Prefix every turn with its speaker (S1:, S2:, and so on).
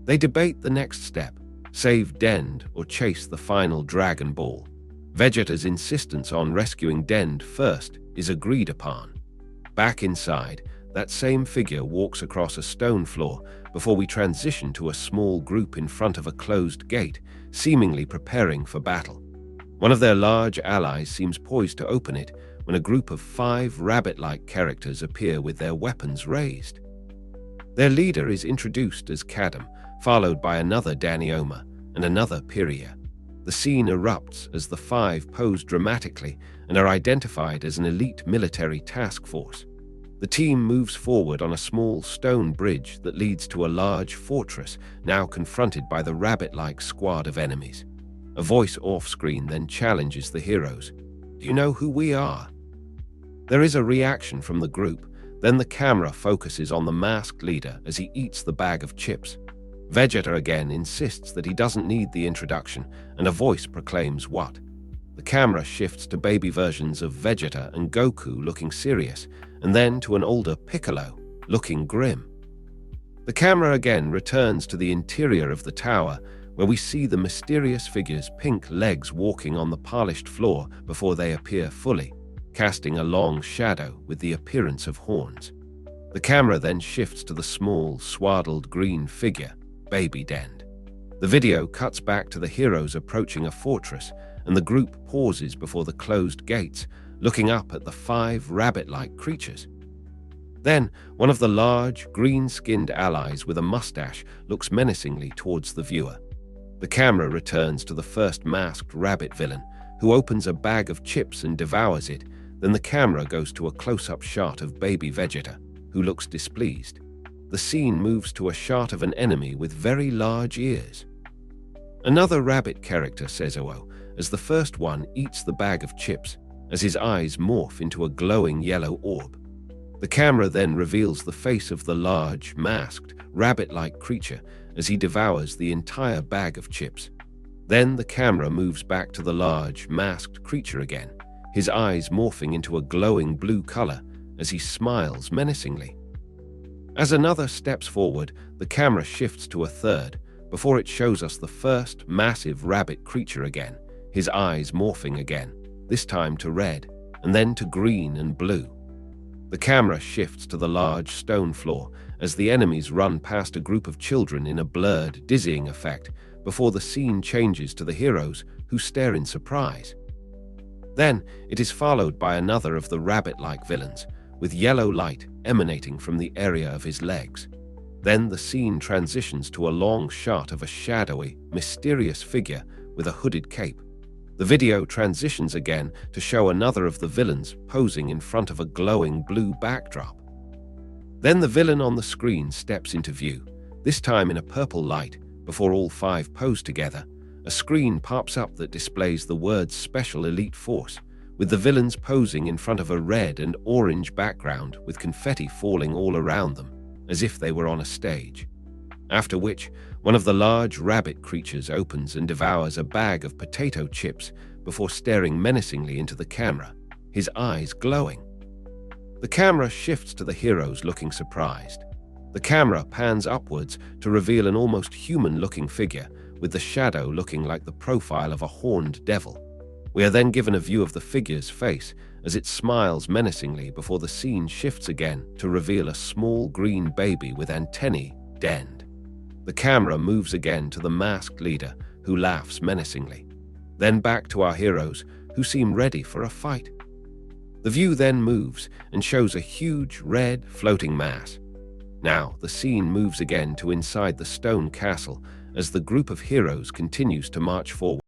S1: They debate the next step: save Dend or chase the final Dragon Ball. Vegeta's insistence on rescuing Dend first is agreed upon. Back inside, that same figure walks across a stone floor before we transition to a small group in front of a closed gate, seemingly preparing for battle. One of their large allies seems poised to open it when a group of 5 rabbit-like characters appear with their weapons raised. Their leader is introduced as Kadam, followed by another Daima and another Piria. The scene erupts as the 5 pose dramatically and are identified as an elite military task force. The team moves forward on a small stone bridge that leads to a large fortress, now confronted by the rabbit-like squad of enemies. A voice off-screen then challenges the heroes. "Do you know who we are?" There is a reaction from the group, then the camera focuses on the masked leader as he eats the bag of chips. Vegeta again insists that he doesn't need the introduction, and a voice proclaims what. The camera shifts to baby versions of Vegeta and Goku looking serious, and then to an older Piccolo, looking grim. The camera again returns to the interior of the tower, where we see the mysterious figure's pink legs walking on the polished floor before they appear fully, casting a long shadow with the appearance of horns. The camera then shifts to the small, swaddled green figure, Baby Dend. The video cuts back to the heroes approaching a fortress, and the group pauses before the closed gates, looking up at the 5 rabbit-like creatures. Then, one of the large, green-skinned allies with a mustache looks menacingly towards the viewer. The camera returns to the first masked rabbit villain, who opens a bag of chips and devours it. Then the camera goes to a close-up shot of baby Vegeta, who looks displeased. The scene moves to a shot of an enemy with very large ears. Another rabbit character says "oh," as the first one eats the bag of chips, as his eyes morph into a glowing yellow orb. The camera then reveals the face of the large, masked, rabbit-like creature as he devours the entire bag of chips. Then the camera moves back to the large, masked creature again, his eyes morphing into a glowing blue color as he smiles menacingly. As another steps forward, the camera shifts to a third, before it shows us the first massive rabbit creature again, his eyes morphing again, this time to red, and then to green and blue. The camera shifts to the large stone floor as the enemies run past a group of children in a blurred, dizzying effect, before the scene changes to the heroes, who stare in surprise. Then, it is followed by another of the rabbit-like villains, with yellow light emanating from the area of his legs. Then the scene transitions to a long shot of a shadowy, mysterious figure with a hooded cape. The video transitions again to show another of the villains posing in front of a glowing blue backdrop. Then the villain on the screen steps into view, this time in a purple light. Before all 5 pose together, a screen pops up that displays the words Special Elite Force, with the villains posing in front of a red and orange background with confetti falling all around them, as if they were on a stage. After which, one of the large rabbit creatures opens and devours a bag of potato chips before staring menacingly into the camera, his eyes glowing. The camera shifts to the heroes looking surprised. The camera pans upwards to reveal an almost human-looking figure, with the shadow looking like the profile of a horned devil. We are then given a view of the figure's face as it smiles menacingly before the scene shifts again to reveal a small green baby with antennae, Dend. The camera moves again to the masked leader, who laughs menacingly. Then back to our heroes, who seem ready for a fight. The view then moves and shows a huge red floating mass. Now the scene moves again to inside the stone castle as the group of heroes continues to march forward.